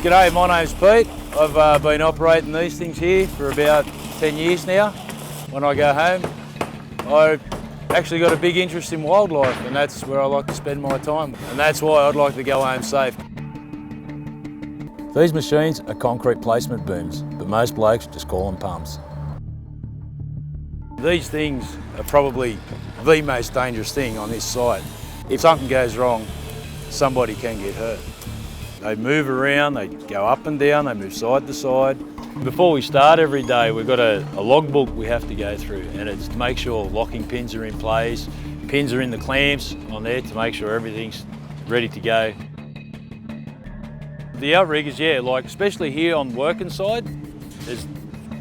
G'day, my name's Pete. I've been operating these things here for about 10 years now. When I go home, I've actually got a big interest in wildlife, and that's where I like to spend my time. And that's why I'd like to go home safe. These machines are concrete placement booms, but most blokes just call them pumps. These things are probably the most dangerous thing on this site. If something goes wrong, somebody can get hurt. They move around, they go up and down, they move side to side. Before we start every day, we've got a logbook we have to go through, and it's to make sure locking pins are in place, pins are in the clamps on there to make sure everything's ready to go. The outriggers, yeah, like especially here on the working side, is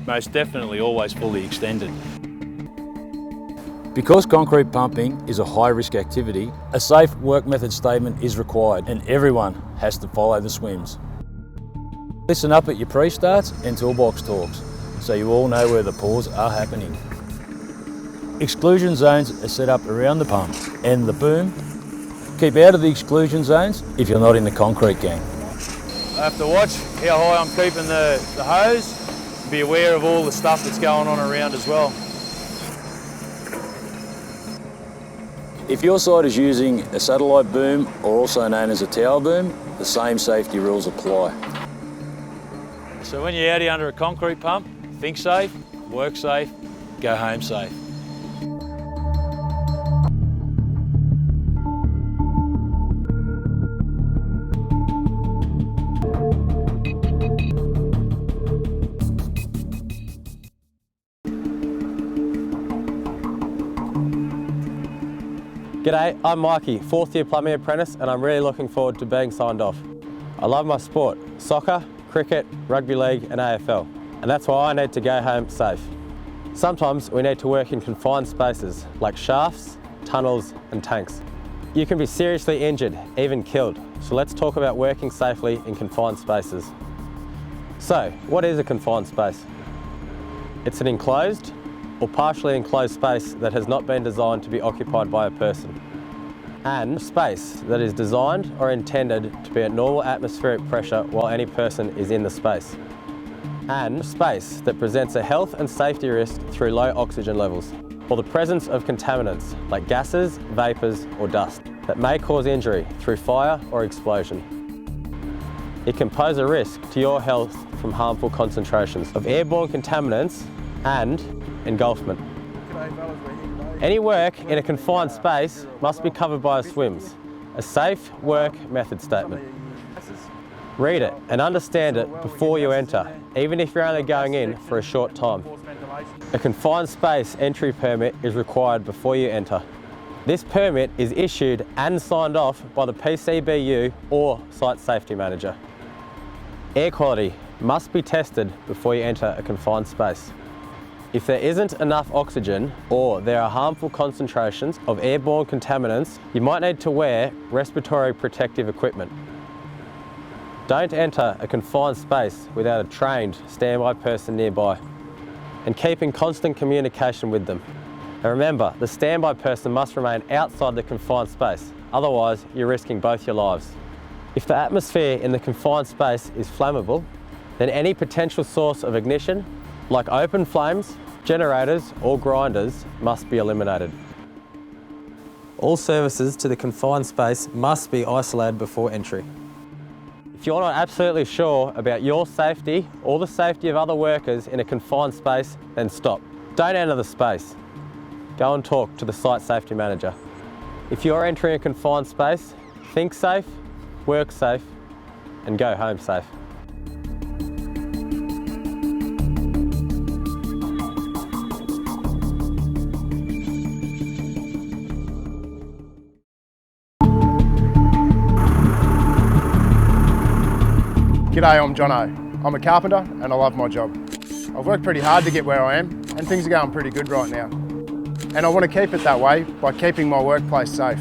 most definitely always fully extended. Because concrete pumping is a high-risk activity, a safe work method statement is required, and everyone has to follow the SWMS. Listen up at your pre-starts and toolbox talks, so you all know where the pause are happening. Exclusion zones are set up around the pump and the boom. Keep out of the exclusion zones if you're not in the concrete gang. I have to watch how high I'm keeping the hose, be aware of all the stuff that's going on around as well. If your site is using a satellite boom, or also known as a tower boom, the same safety rules apply. So when you're out here under a concrete pump, think safe, work safe, go home safe. G'day, I'm Mikey, 4th year plumbing apprentice, and I'm really looking forward to being signed off. I love my sport, soccer, cricket, rugby league and AFL, and that's why I need to go home safe. Sometimes we need to work in confined spaces like shafts, tunnels and tanks. You can be seriously injured, even killed, so let's talk about working safely in confined spaces. So, what is a confined space? It's an enclosed or partially enclosed space that has not been designed to be occupied by a person, and space that is designed or intended to be at normal atmospheric pressure while any person is in the space, and space that presents a health and safety risk through low oxygen levels or the presence of contaminants like gases, vapours or dust that may cause injury through fire or explosion. It can pose a risk to your health from harmful concentrations of airborne contaminants and engulfment. Any work in a confined space must be covered by a SWMS, a safe work method statement. Read it and understand it before you enter, even if you're only going in for a short time. A confined space entry permit is required before you enter. This permit is issued and signed off by the PCBU or Site Safety Manager. Air quality must be tested before you enter a confined space. If there isn't enough oxygen or there are harmful concentrations of airborne contaminants, you might need to wear respiratory protective equipment. Don't enter a confined space without a trained standby person nearby, and keep in constant communication with them. And remember, the standby person must remain outside the confined space, otherwise you're risking both your lives. If the atmosphere in the confined space is flammable, then any potential source of ignition, like open flames, generators or grinders, must be eliminated. All services to the confined space must be isolated before entry. If you're not absolutely sure about your safety or the safety of other workers in a confined space, then stop. Don't enter the space. Go and talk to the Site Safety Manager. If you're entering a confined space, think safe, work safe, and go home safe. G'day, I'm Jono. I'm a carpenter and I love my job. I've worked pretty hard to get where I am and things are going pretty good right now. And I want to keep it that way by keeping my workplace safe.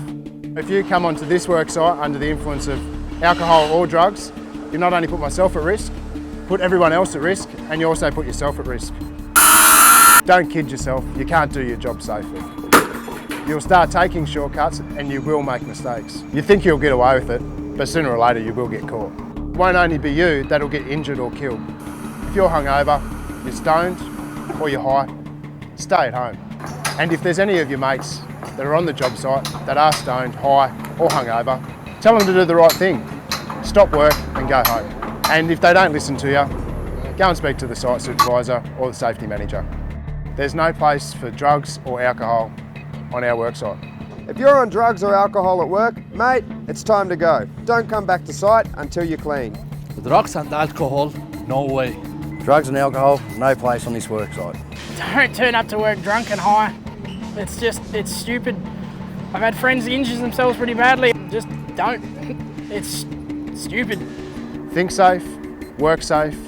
If you come onto this work site under the influence of alcohol or drugs, you not only put myself at risk, put everyone else at risk, and you also put yourself at risk. Don't kid yourself, you can't do your job safely. You'll start taking shortcuts and you will make mistakes. You think you'll get away with it, but sooner or later you will get caught. It won't only be you that'll get injured or killed. If you're hungover, you're stoned, or you're high, stay at home. And if there's any of your mates that are on the job site that are stoned, high, or hungover, tell them to do the right thing. Stop work and go home. And if they don't listen to you, go and speak to the site supervisor or the safety manager. There's no place for drugs or alcohol on our work site. If you're on drugs or alcohol at work, mate, it's time to go. Don't come back to site until you're clean. Drugs and alcohol, no way. Drugs and alcohol, no place on this work site. Don't turn up to work drunk and high. It's stupid. I've had friends injure themselves pretty badly. Just don't. It's stupid. Think safe, work safe,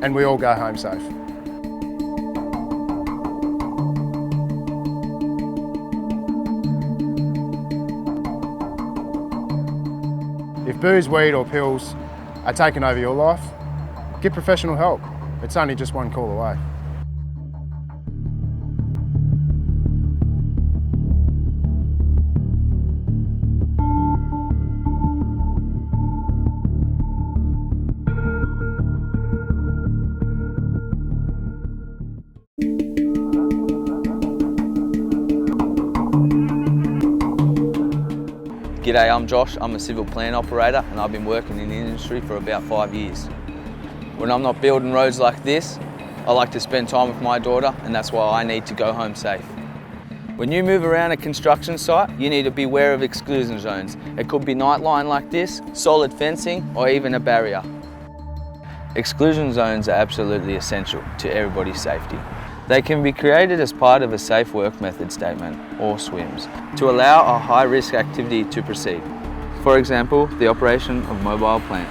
and we all go home safe. If booze, weed or pills are taking over your life, get professional help. It's only just one call away. G'day, I'm Josh. I'm a civil plant operator and I've been working in the industry for about 5 years. When I'm not building roads like this, I like to spend time with my daughter, and that's why I need to go home safe. When you move around a construction site, you need to be aware of exclusion zones. It could be nightline like this, solid fencing, or even a barrier. Exclusion zones are absolutely essential to everybody's safety. They can be created as part of a Safe Work Method Statement, or SWMS, to allow a high-risk activity to proceed. For example, the operation of mobile plant.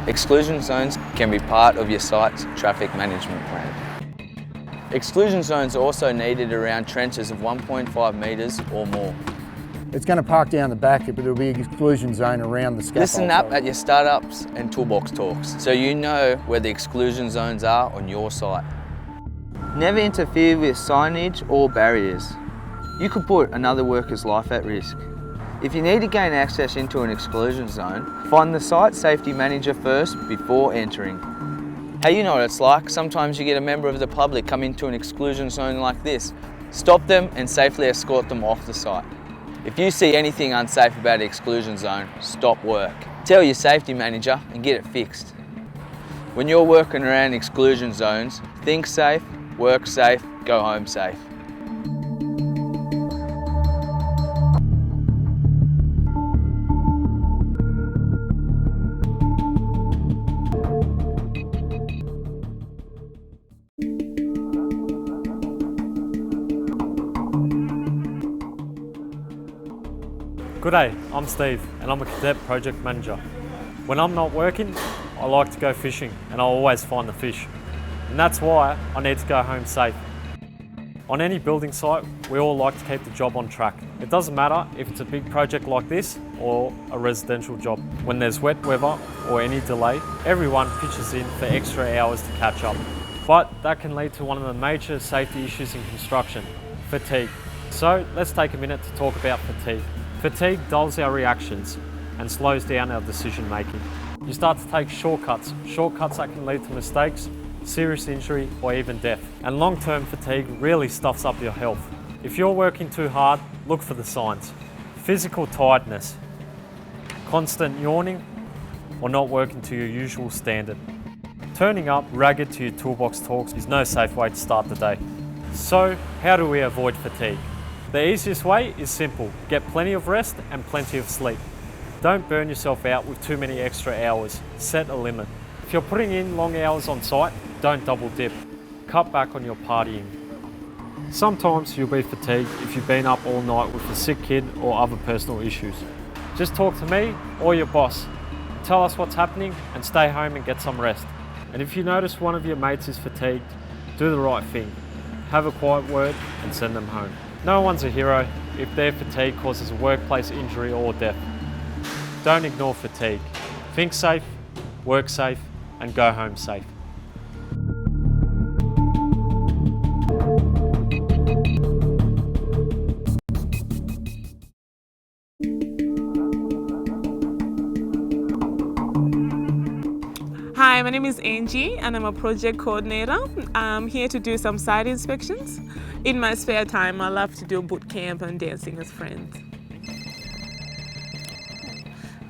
Exclusion zones can be part of your site's traffic management plan. Exclusion zones are also needed around trenches of 1.5 metres or more. It's going to park down the back, but there'll be an exclusion zone around the scaffold. Listen up at your startups and toolbox talks so you know where the exclusion zones are on your site. Never interfere with signage or barriers. You could put another worker's life at risk. If you need to gain access into an exclusion zone, find the site safety manager first before entering. Hey, you know what it's like. Sometimes you get a member of the public come into an exclusion zone like this. Stop them and safely escort them off the site. If you see anything unsafe about the exclusion zone, stop work. Tell your safety manager and get it fixed. When you're working around exclusion zones, think safe, work safe, go home safe. G'day, I'm Steve and I'm a cadet project manager. When I'm not working, I like to go fishing and I always find the fish. And that's why I need to go home safe. On any building site, we all like to keep the job on track. It doesn't matter if it's a big project like this or a residential job. When there's wet weather or any delay, everyone pitches in for extra hours to catch up. But that can lead to one of the major safety issues in construction, fatigue. So let's take a minute to talk about fatigue. Fatigue dulls our reactions and slows down our decision making. You start to take shortcuts that can lead to mistakes, serious injury or even death. And long-term fatigue really stuffs up your health. If you're working too hard, look for the signs. Physical tiredness, constant yawning or not working to your usual standard. Turning up ragged to your toolbox talks is no safe way to start the day. So how do we avoid fatigue? The easiest way is simple. Get plenty of rest and plenty of sleep. Don't burn yourself out with too many extra hours. Set a limit. If you're putting in long hours on site, don't double dip. Cut back on your partying. Sometimes you'll be fatigued if you've been up all night with a sick kid or other personal issues. Just talk to me or your boss. Tell us what's happening and stay home and get some rest. And if you notice one of your mates is fatigued, do the right thing. Have a quiet word and send them home. No one's a hero if their fatigue causes a workplace injury or death. Don't ignore fatigue. Think safe, work safe, and go home safe. Hi, my name is Angie and I'm a project coordinator. I'm here to do some site inspections. In my spare time, I love to do boot camp and dancing with friends.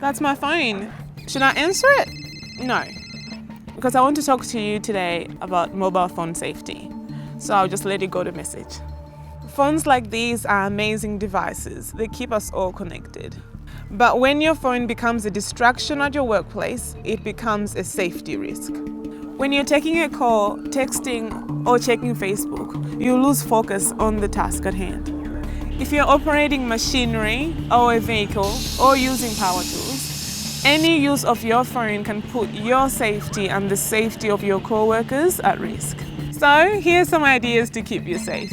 That's my phone. Should I answer it? No, because I want to talk to you today about mobile phone safety. So I'll just let it go to message. Phones like these are amazing devices. They keep us all connected. But when your phone becomes a distraction at your workplace, it becomes a safety risk. When you're taking a call, texting, or checking Facebook, you lose focus on the task at hand. If you're operating machinery or a vehicle or using power tools, any use of your phone can put your safety and the safety of your co-workers at risk. So here's some ideas to keep you safe.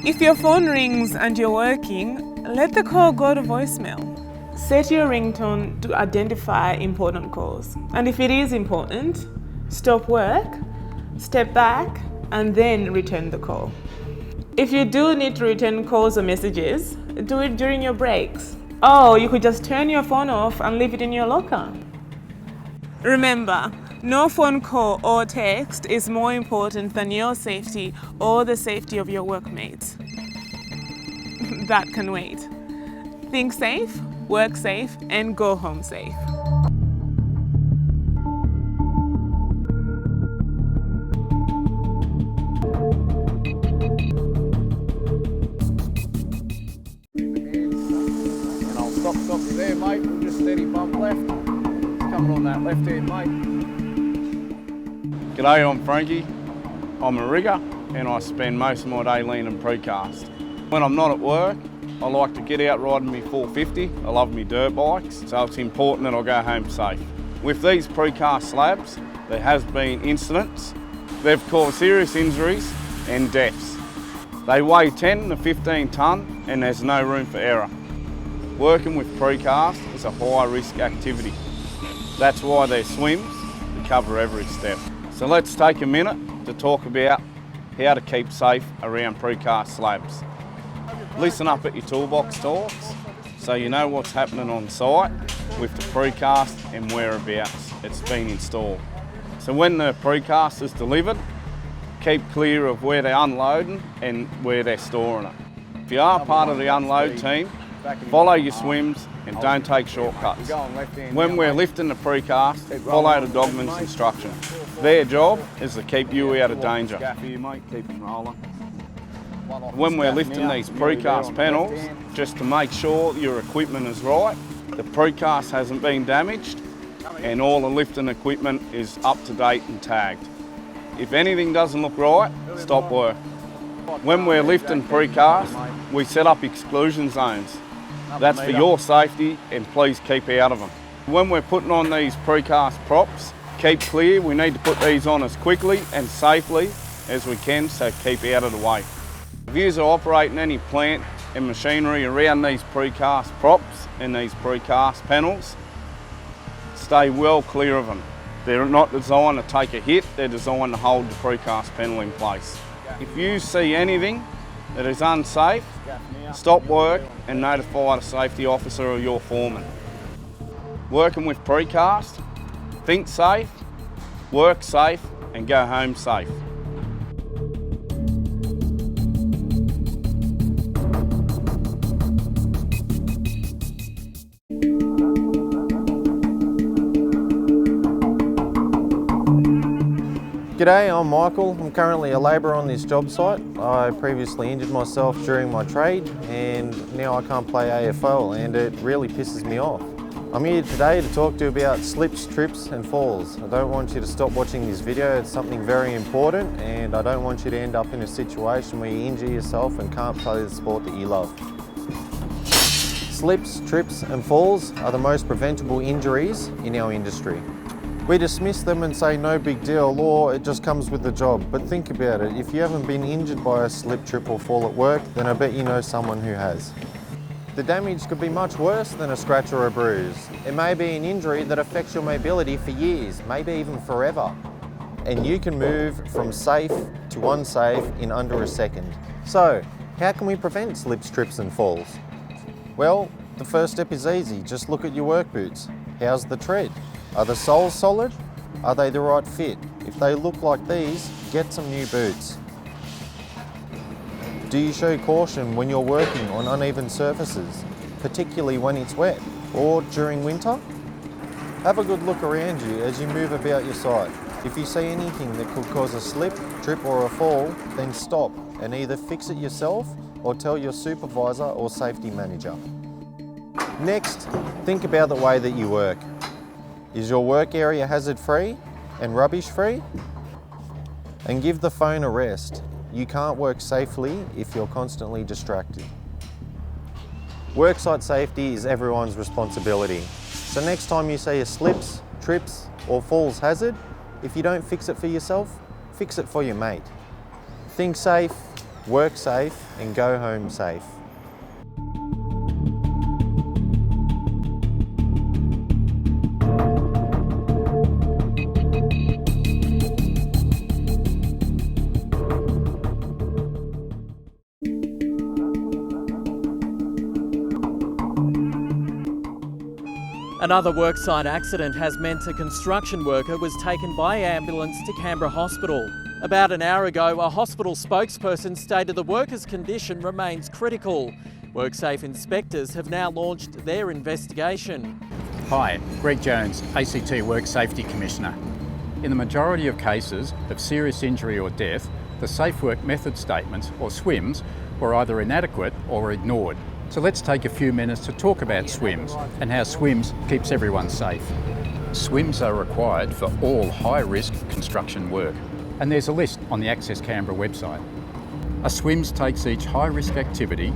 If your phone rings and you're working, let the call go to voicemail. Set your ringtone to identify important calls. And if it is important, stop work, step back, and then return the call. If you do need to return calls or messages, do it during your breaks. Or you could just turn your phone off and leave it in your locker. Remember, no phone call or text is more important than your safety or the safety of your workmates. That can wait. Think safe, work safe, and go home safe. And I'll stop you there, mate. We'll just steady bump left. It's coming on that left hand, mate. G'day, I'm Frankie. I'm a rigger and I spend most of my day leaning precast. When I'm not at work, I like to get out riding me 450. I love me dirt bikes, so it's important that I go home safe. With these precast slabs, there has been incidents. They've caused serious injuries and deaths. They weigh 10 to 15 tonne and there's no room for error. Working with precast is a high risk activity. That's why there's swims to cover every step. So let's take a minute to talk about how to keep safe around precast slabs. Listen up at your toolbox talks so you know what's happening on site with the precast and whereabouts it's been installed. So when the precast is delivered, keep clear of where they're unloading and where they're storing it. If you are part of the unload team, follow your swims and don't take shortcuts. When we're lifting the precast, follow the dogman's instructions. Their job is to keep you out of danger. When we're lifting these precast panels, just to make sure your equipment is right, the precast hasn't been damaged, and all the lifting equipment is up to date and tagged. If anything doesn't look right, stop work. When we're lifting precast, we set up exclusion zones. That's for your safety, and please keep out of them. When we're putting on these precast props, keep clear. We need to put these on as quickly and safely as we can, so keep out of the way. If you're operating any plant and machinery around these precast props and these precast panels, stay well clear of them. They're not designed to take a hit, they're designed to hold the precast panel in place. If you see anything that is unsafe, stop work and notify the safety officer or your foreman. Working with precast, think safe, work safe, and go home safe. G'day, I'm Michael. I'm currently a labourer on this job site. I previously injured myself during my trade and now I can't play AFL and it really pisses me off. I'm here today to talk to you about slips, trips and falls. I don't want you to stop watching this video. It's something very important and I don't want you to end up in a situation where you injure yourself and can't play the sport that you love. Slips, trips and falls are the most preventable injuries in our industry. We dismiss them and say no big deal, or it just comes with the job. But think about it, if you haven't been injured by a slip, trip or fall at work, then I bet you know someone who has. The damage could be much worse than a scratch or a bruise. It may be an injury that affects your mobility for years, maybe even forever. And you can move from safe to unsafe in under a second. So, how can we prevent slips, trips and falls? Well, the first step is easy, just look at your work boots. How's the tread? Are the soles solid? Are they the right fit? If they look like these, get some new boots. Do you show caution when you're working on uneven surfaces, particularly when it's wet or during winter? Have a good look around you as you move about your site. If you see anything that could cause a slip, trip or a fall, then stop and either fix it yourself or tell your supervisor or safety manager. Next, think about the way that you work. Is your work area hazard-free and rubbish-free? And give the phone a rest. You can't work safely if you're constantly distracted. Worksite safety is everyone's responsibility. So next time you see a slips, trips or falls hazard, if you don't fix it for yourself, fix it for your mate. Think safe, work safe and go home safe. Another worksite accident has meant a construction worker was taken by ambulance to Canberra Hospital. About an hour ago, a hospital spokesperson stated the worker's condition remains critical. WorkSafe inspectors have now launched their investigation. Hi, Greg Jones, ACT Work Safety Commissioner. In the majority of cases of serious injury or death, the Safe Work Method Statements, or SWMS, were either inadequate or ignored. So let's take a few minutes to talk about SWMS and how SWMS keeps everyone safe. SWMS are required for all high-risk construction work, and there's a list on the Access Canberra website. A SWMS takes each high-risk activity,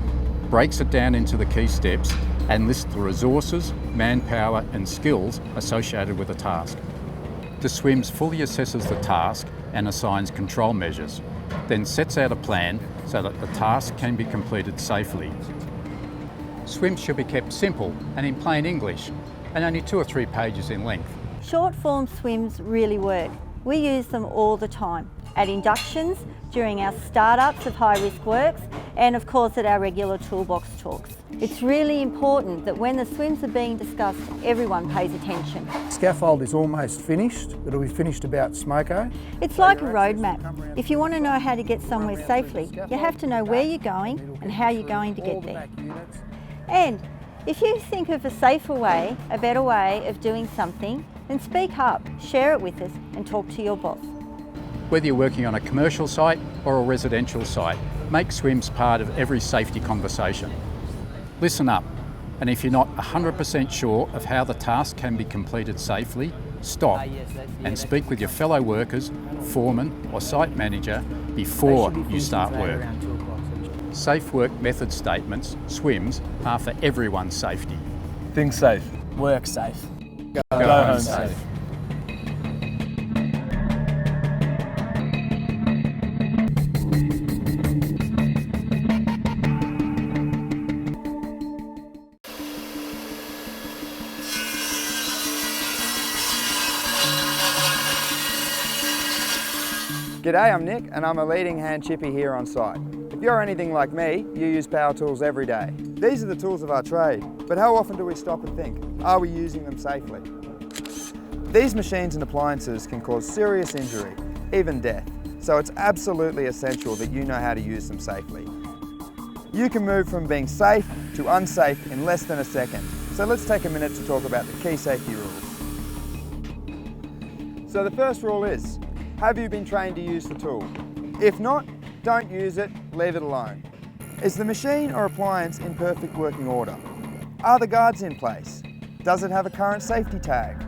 breaks it down into the key steps, and lists the resources, manpower and skills associated with the task. The SWMS fully assesses the task and assigns control measures, then sets out a plan so that the task can be completed safely. SWMS should be kept simple and in plain English, and only 2 or 3 pages in length. Short form SWMS really work. We use them all the time, at inductions, during our startups of high risk works, and of course at our regular toolbox talks. It's really important that when the SWMS are being discussed, everyone pays attention. Scaffold is almost finished. It'll be finished about smoko. It's like a roadmap. If you want to know how to get somewhere safely, you have to know where you're going and how you're going to get there. And if you think of a safer way, a better way of doing something, then speak up, share it with us and talk to your boss. Whether you're working on a commercial site or a residential site, make SWMS part of every safety conversation. Listen up, and if you're not 100% sure of how the task can be completed safely, stop and speak with your fellow workers, foreman or site manager before you start work. Safe Work Method Statements, SWMS, are for everyone's safety. Think safe. Work safe. Go home safe. G'day, I'm Nick and I'm a leading hand chippy here on site. If you're anything like me, you use power tools every day. These are the tools of our trade, but how often do we stop and think, are we using them safely? These machines and appliances can cause serious injury, even death, so it's absolutely essential that you know how to use them safely. You can move from being safe to unsafe in less than a second, so let's take a minute to talk about the key safety rules. So the first rule is, have you been trained to use the tool? If not, don't use it, leave it alone. Is the machine or appliance in perfect working order? Are the guards in place? Does it have a current safety tag?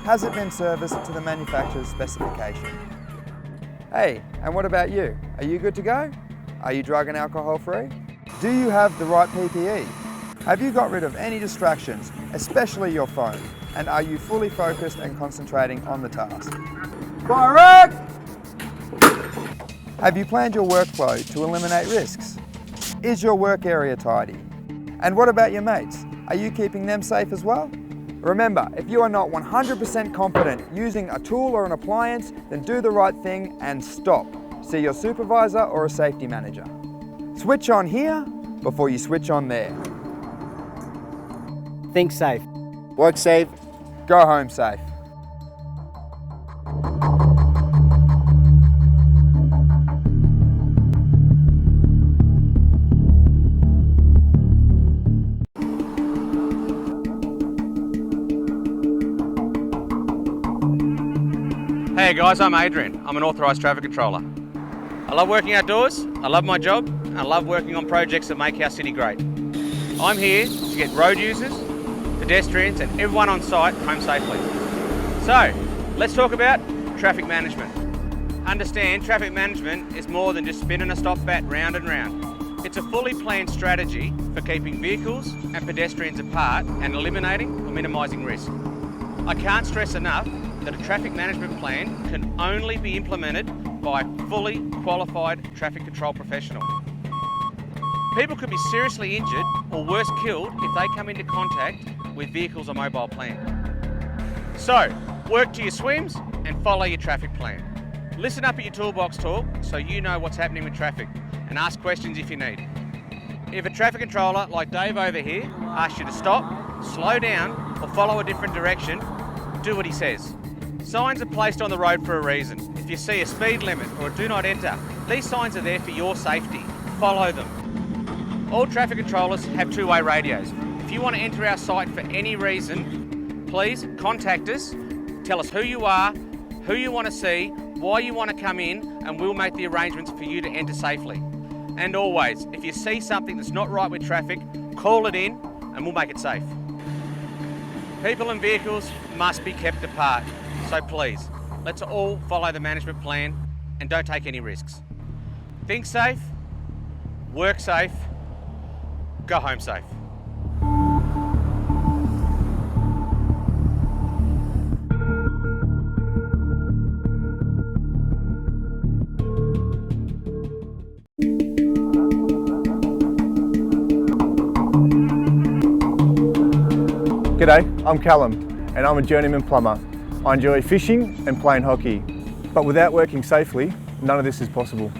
Has it been serviced to the manufacturer's specification? Hey, and what about you? Are you good to go? Are you drug and alcohol free? Do you have the right PPE? Have you got rid of any distractions, especially your phone? And are you fully focused and concentrating on the task? Correct! Have you planned your workflow to eliminate risks? Is your work area tidy? And what about your mates? Are you keeping them safe as well? Remember, if you are not 100% confident using a tool or an appliance, then do the right thing and stop. See your supervisor or a safety manager. Switch on here before you switch on there. Think safe. Work safe. Go home safe. Hey guys, I'm Adrian. I'm an authorised traffic controller. I love working outdoors, I love my job, and I love working on projects that make our city great. I'm here to get road users, pedestrians and everyone on site home safely. So, let's talk about traffic management. Understand, traffic management is more than just spinning a stop bat round and round. It's a fully planned strategy for keeping vehicles and pedestrians apart and eliminating or minimising risk. I can't stress enough that a traffic management plan can only be implemented by a fully qualified traffic control professional. People could be seriously injured or worse killed if they come into contact with vehicles or mobile plan. So, work to your swims and follow your traffic plan. Listen up at your toolbox talk so you know what's happening with traffic and ask questions if you need. If a traffic controller like Dave over here asks you to stop, slow down or follow a different direction, do what he says. Signs are placed on the road for a reason. If you see a speed limit or a do not enter, these signs are there for your safety. Follow them. All traffic controllers have two-way radios. If you want to enter our site for any reason, please contact us, tell us who you are, who you want to see, why you want to come in, and we'll make the arrangements for you to enter safely. And always, if you see something that's not right with traffic, call it in and we'll make it safe. People and vehicles must be kept apart. So please, let's all follow the management plan and don't take any risks. Think safe, work safe, go home safe. G'day, I'm Callum and I'm a journeyman plumber. I enjoy fishing and playing hockey, but without working safely, none of this is possible.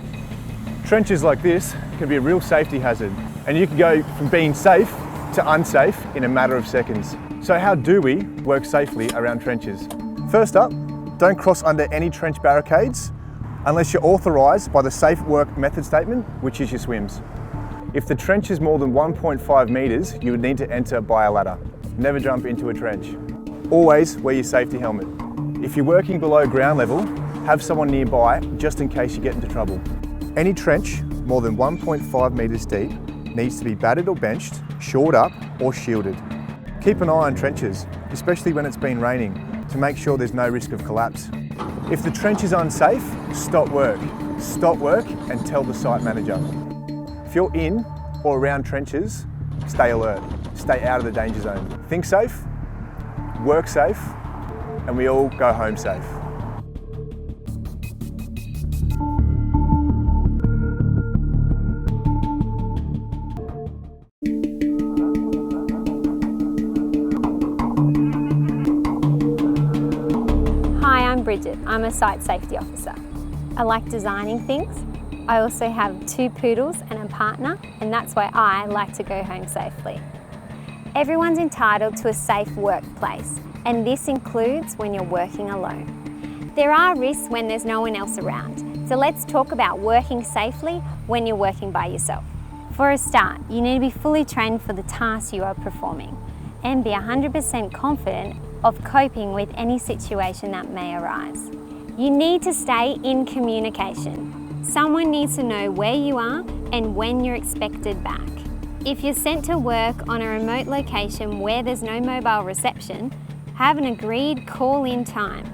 Trenches like this can be a real safety hazard, and you can go from being safe to unsafe in a matter of seconds. So how do we work safely around trenches? First up, don't cross under any trench barricades unless you're authorised by the Safe Work Method Statement, which is your swims. If the trench is more than 1.5 metres, you would need to enter by a ladder. Never jump into a trench. Always wear your safety helmet. If you're working below ground level, have someone nearby just in case you get into trouble. Any trench more than 1.5 metres deep needs to be battered or benched, shored up or shielded. Keep an eye on trenches, especially when it's been raining, to make sure there's no risk of collapse. If the trench is unsafe, stop work. Stop work and tell the site manager. If you're in or around trenches, stay alert. Stay out of the danger zone. Think safe, work safe, and we all go home safe. Hi, I'm Bridget. I'm a site safety officer. I like designing things. I also have 2 poodles and a partner, and that's why I like to go home safely. Everyone's entitled to a safe workplace, and this includes when you're working alone. There are risks when there's no one else around, so let's talk about working safely when you're working by yourself. For a start, you need to be fully trained for the task you are performing and be 100% confident of coping with any situation that may arise. You need to stay in communication. Someone needs to know where you are and when you're expected back. If you're sent to work on a remote location where there's no mobile reception, have an agreed call-in time.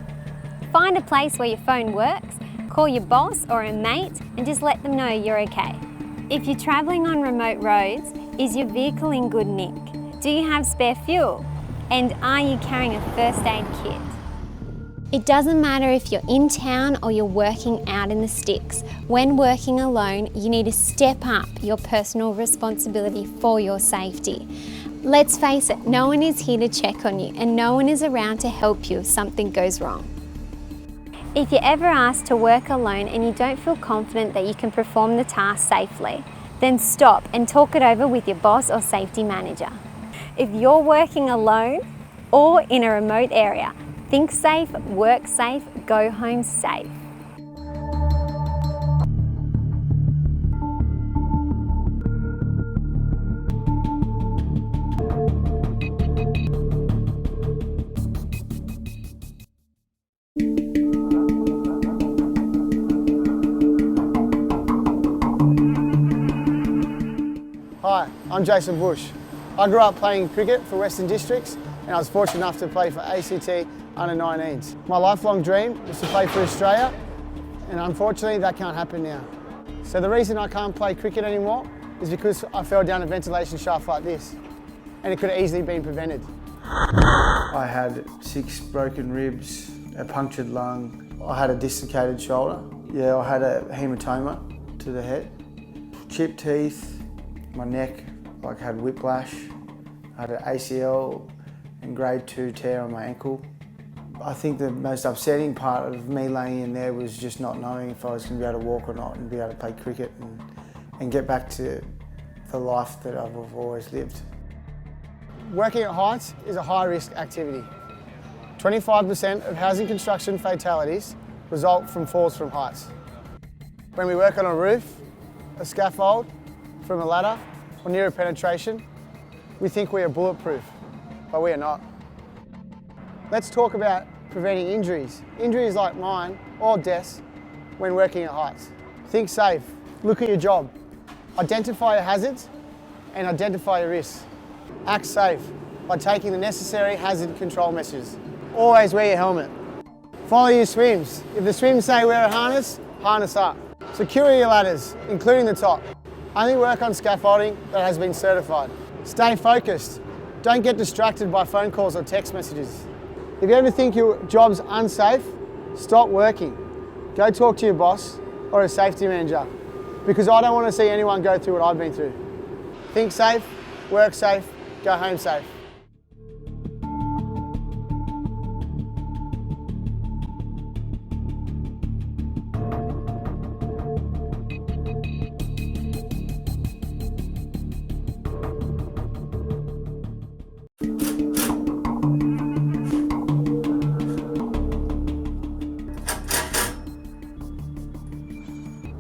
Find a place where your phone works, call your boss or a mate and just let them know you're okay. If you're travelling on remote roads, is your vehicle in good nick? Do you have spare fuel? And are you carrying a first aid kit? It doesn't matter if you're in town or you're working out in the sticks. When working alone, you need to step up your personal responsibility for your safety. Let's face it, no one is here to check on you and no one is around to help you if something goes wrong. If you're ever asked to work alone and you don't feel confident that you can perform the task safely, then stop and talk it over with your boss or safety manager. If you're working alone or in a remote area, think safe, work safe, go home safe. I'm Jason Bush. I grew up playing cricket for Western Districts and I was fortunate enough to play for ACT under-19s. My lifelong dream was to play for Australia and unfortunately that can't happen now. So the reason I can't play cricket anymore is because I fell down a ventilation shaft like this and it could have easily been prevented. I had 6 broken ribs, a punctured lung. I had a dislocated shoulder. Yeah, I had a hematoma to the head. Chipped teeth, my neck had whiplash. I had an ACL and grade 2 tear on my ankle. I think the most upsetting part of me laying in there was just not knowing if I was going to be able to walk or not and be able to play cricket and get back to the life that I've always lived. Working at heights is a high-risk activity. 25% of housing construction fatalities result from falls from heights. When we work on a roof, a scaffold, from a ladder, or near a penetration, we think we are bulletproof, but we are not. Let's talk about preventing injuries. Injuries like mine, or deaths, when working at heights. Think safe, look at your job, identify your hazards, and identify your risks. Act safe by taking the necessary hazard control measures. Always wear your helmet. Follow your swims. If the swims say wear a harness, harness up. Secure your ladders, including the top. Only work on scaffolding that has been certified. Stay focused. Don't get distracted by phone calls or text messages. If you ever think your job's unsafe, stop working. Go talk to your boss or a safety manager, because I don't want to see anyone go through what I've been through. Think safe, work safe, go home safe.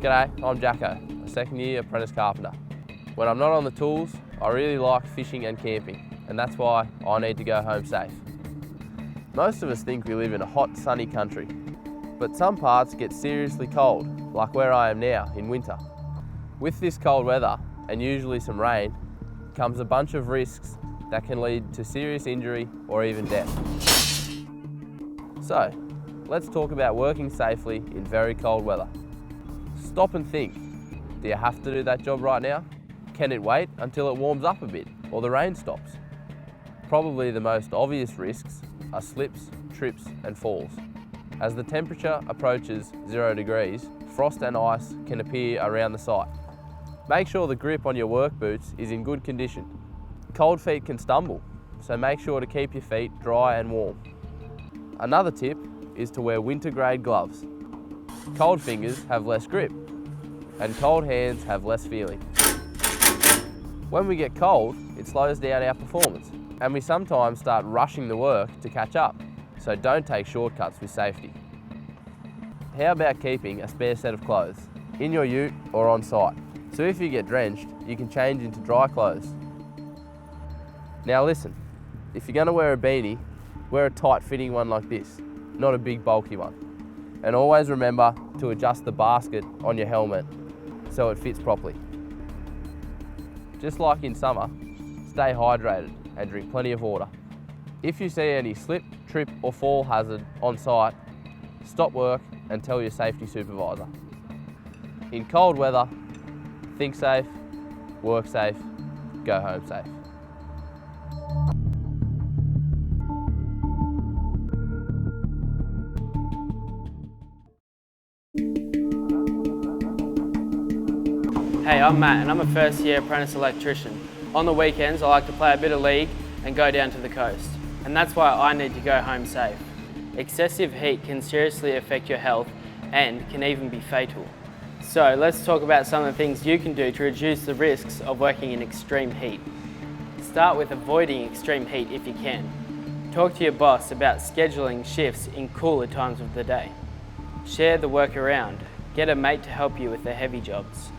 G'day, I'm Jacko, a second year apprentice carpenter. When I'm not on the tools, I really like fishing and camping, and that's why I need to go home safe. Most of us think we live in a hot, sunny country, but some parts get seriously cold, like where I am now in winter. With this cold weather, and usually some rain, comes a bunch of risks that can lead to serious injury or even death. So, let's talk about working safely in very cold weather. Stop and think. Do you have to do that job right now? Can it wait until it warms up a bit or the rain stops? Probably the most obvious risks are slips, trips and falls. As the temperature approaches 0 degrees, frost and ice can appear around the site. Make sure the grip on your work boots is in good condition. Cold feet can stumble, so make sure to keep your feet dry and warm. Another tip is to wear winter grade gloves. Cold fingers have less grip, and cold hands have less feeling. When we get cold, it slows down our performance, and we sometimes start rushing the work to catch up, so don't take shortcuts with safety. How about keeping a spare set of clothes, in your ute or on site, so if you get drenched, you can change into dry clothes. Now listen, if you're going to wear a beanie, wear a tight fitting one like this, not a big bulky one. And always remember to adjust the basket on your helmet so it fits properly. Just like in summer, stay hydrated and drink plenty of water. If you see any slip, trip or fall hazard on site, stop work and tell your safety supervisor. In cold weather, think safe, work safe, go home safe. Hey, I'm Matt and I'm a first year apprentice electrician. On the weekends I like to play a bit of league and go down to the coast. And that's why I need to go home safe. Excessive heat can seriously affect your health and can even be fatal. So let's talk about some of the things you can do to reduce the risks of working in extreme heat. Start with avoiding extreme heat if you can. Talk to your boss about scheduling shifts in cooler times of the day. Share the work around. Get a mate to help you with the heavy jobs.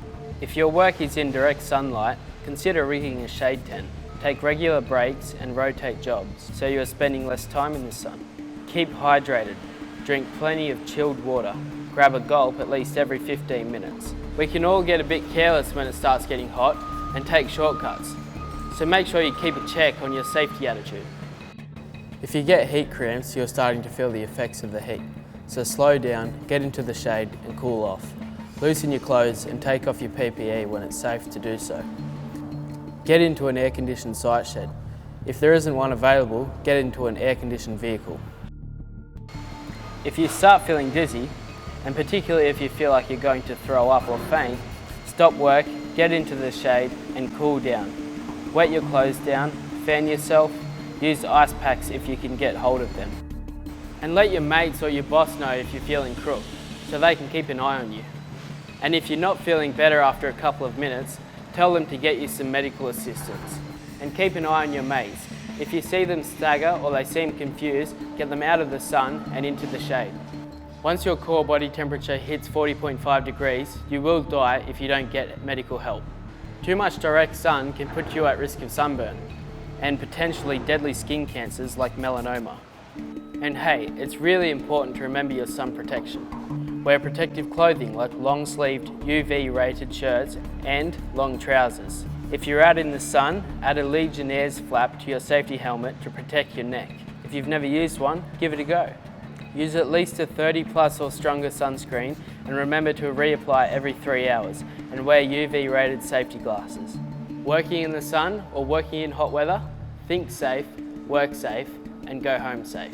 If your work is in direct sunlight, consider rigging a shade tent. Take regular breaks and rotate jobs so you are spending less time in the sun. Keep hydrated. Drink plenty of chilled water. Grab a gulp at least every 15 minutes. We can all get a bit careless when it starts getting hot and take shortcuts, So make sure you keep a check on your safety attitude. If you get heat cramps, you're starting to feel the effects of the heat. So slow down, get into the shade and cool off. Loosen your clothes and take off your PPE when it's safe to do so. Get into an air-conditioned site shed. If there isn't one available, get into an air-conditioned vehicle. If you start feeling dizzy, and particularly if you feel like you're going to throw up or faint, stop work, get into the shade and cool down. Wet your clothes down, fan yourself, use ice packs if you can get hold of them. And let your mates or your boss know if you're feeling crook, so they can keep an eye on you. And if you're not feeling better after a couple of minutes, tell them to get you some medical assistance. And keep an eye on your mates. If you see them stagger or they seem confused, get them out of the sun and into the shade. Once your core body temperature hits 40.5 degrees, you will die if you don't get medical help. Too much direct sun can put you at risk of sunburn and potentially deadly skin cancers like melanoma. And hey, it's really important to remember your sun protection. Wear protective clothing like long-sleeved UV-rated shirts and long trousers. If you're out in the sun, add a Legionnaire's flap to your safety helmet to protect your neck. If you've never used one, give it a go. Use at least a 30+ or stronger sunscreen and remember to reapply every 3 hours and wear UV-rated safety glasses. Working in the sun or working in hot weather, think safe, work safe and go home safe.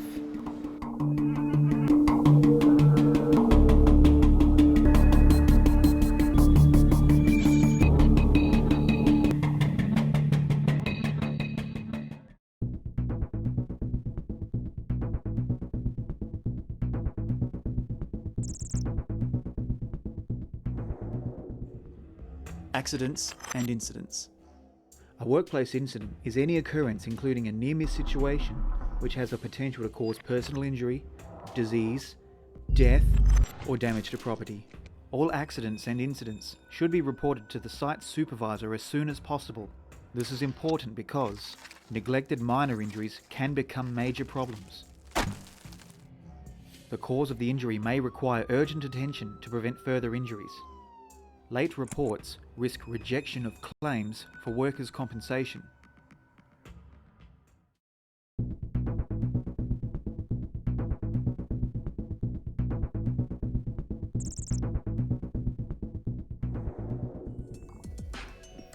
Accidents and incidents. A workplace incident is any occurrence including a near-miss situation which has the potential to cause personal injury, disease, death, or damage to property. All accidents and incidents should be reported to the site supervisor as soon as possible. This is important because neglected minor injuries can become major problems. The cause of the injury may require urgent attention to prevent further injuries. Late reports risk rejection of claims for workers' compensation.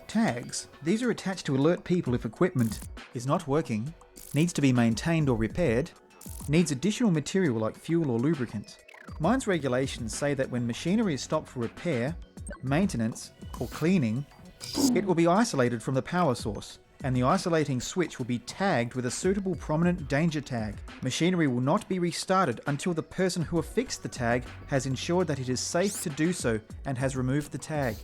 Tags. These are attached to alert people if equipment is not working, needs to be maintained or repaired, needs additional material like fuel or lubricant. Mines regulations say that when machinery is stopped for repair, maintenance or cleaning, it will be isolated from the power source and the isolating switch will be tagged with a suitable prominent danger tag. Machinery will not be restarted until the person who affixed the tag has ensured that it is safe to do so and has removed the tag.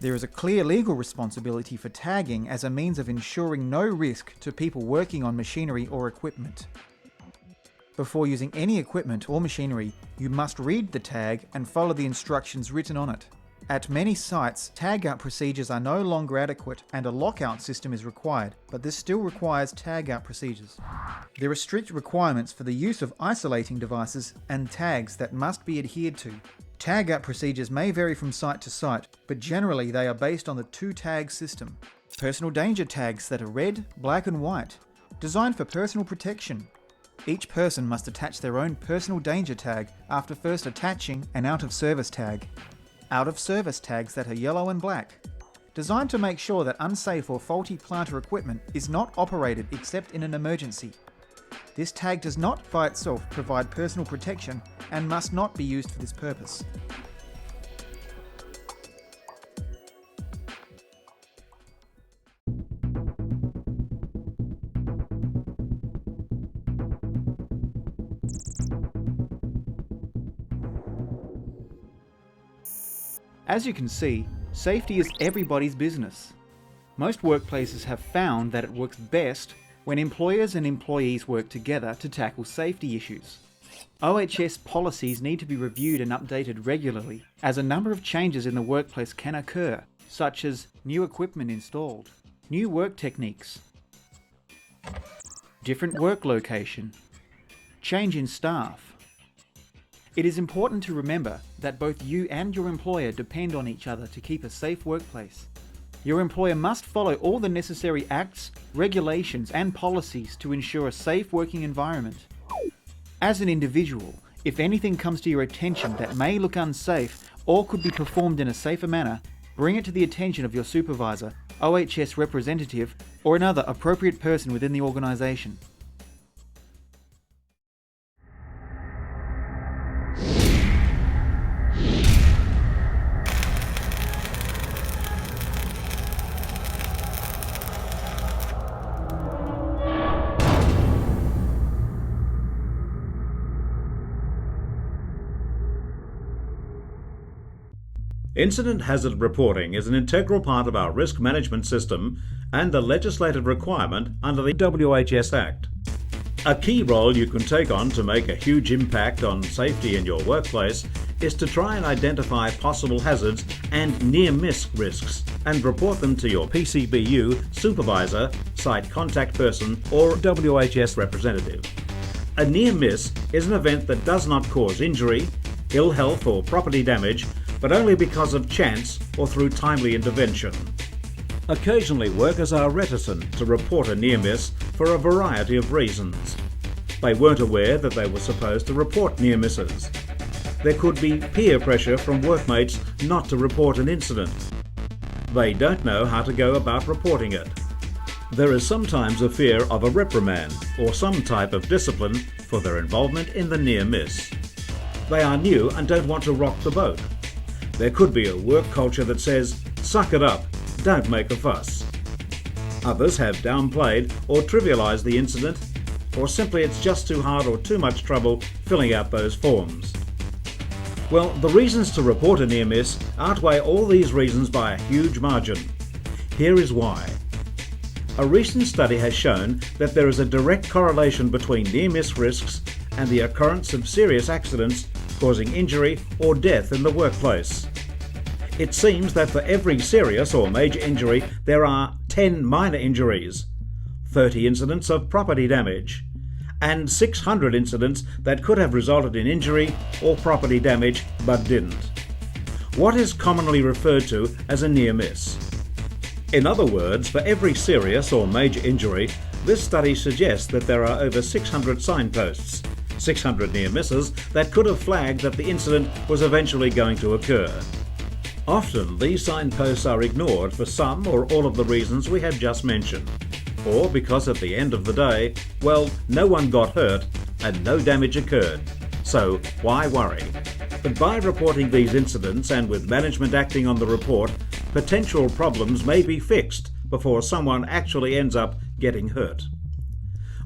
There is a clear legal responsibility for tagging as a means of ensuring no risk to people working on machinery or equipment. Before using any equipment or machinery, you must read the tag and follow the instructions written on it. At many sites, tag-out procedures are no longer adequate and a lockout system is required, but this still requires tag-out procedures. There are strict requirements for the use of isolating devices and tags that must be adhered to. Tag-out procedures may vary from site to site, but generally they are based on the two-tag system. Personal danger tags that are red, black and white, designed for personal protection. Each person must attach their own personal danger tag after first attaching an out-of-service tag. Out-of-service tags that are yellow and black, designed to make sure that unsafe or faulty plant or equipment is not operated except in an emergency. This tag does not by itself provide personal protection and must not be used for this purpose. As you can see, safety is everybody's business. Most workplaces have found that it works best when employers and employees work together to tackle safety issues. OHS policies need to be reviewed and updated regularly, as a number of changes in the workplace can occur, such as new equipment installed, new work techniques, different work location, change in staff. It is important to remember that both you and your employer depend on each other to keep a safe workplace. your employer must follow all the necessary acts, regulations and policies to ensure a safe working environment. As an individual, if anything comes to your attention that may look unsafe or could be performed in a safer manner, bring it to the attention of your supervisor, OHS representative, or another appropriate person within the organisation. Incident hazard reporting is an integral part of our risk management system and a legislative requirement under the WHS Act. A key role you can take on to make a huge impact on safety in your workplace is to try and identify possible hazards and near-miss risks and report them to your PCBU, supervisor, site contact person or WHS representative. A near-miss is an event that does not cause injury, ill health or property damage, but only because of chance or through timely intervention. Occasionally, workers are reticent to report a near-miss for a variety of reasons. They weren't aware that they were supposed to report near-misses. There could be peer pressure from workmates not to report an incident. They don't know how to go about reporting it. There is sometimes a fear of a reprimand or some type of discipline for their involvement in the near-miss. They are new and don't want to rock the boat. There could be a work culture that says, "Suck it up, don't make a fuss." Others have downplayed or trivialised the incident, or simply it's just too hard or too much trouble filling out those forms. Well, the reasons to report a near-miss outweigh all these reasons by a huge margin. Here is why. A recent study has shown that there is a direct correlation between near-miss risks and the occurrence of serious accidents causing injury or death in the workplace. It seems that for every serious or major injury, there are 10 minor injuries, 30 incidents of property damage, and 600 incidents that could have resulted in injury or property damage but didn't. What is commonly referred to as a near miss? In other words, for every serious or major injury, this study suggests that there are over 600 signposts, 600 near misses that could have flagged that the incident was eventually going to occur. Often these signposts are ignored for some or all of the reasons we have just mentioned, or because at the end of the day, well, no one got hurt and no damage occurred, so why worry? But by reporting these incidents and with management acting on the report, potential problems may be fixed before someone actually ends up getting hurt.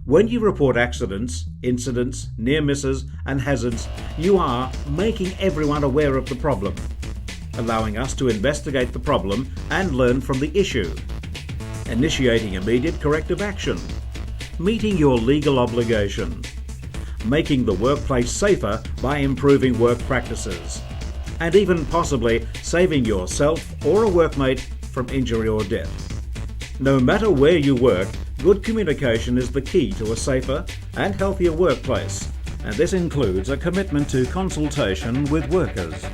When you report accidents, incidents, near misses and hazards, you are making everyone aware of the problem, allowing us to investigate the problem and learn from the issue, initiating immediate corrective action, meeting your legal obligation, making the workplace safer by improving work practices, and even possibly saving yourself or a workmate from injury or death. No matter where you work, good communication is the key to a safer and healthier workplace, and this includes a commitment to consultation with workers.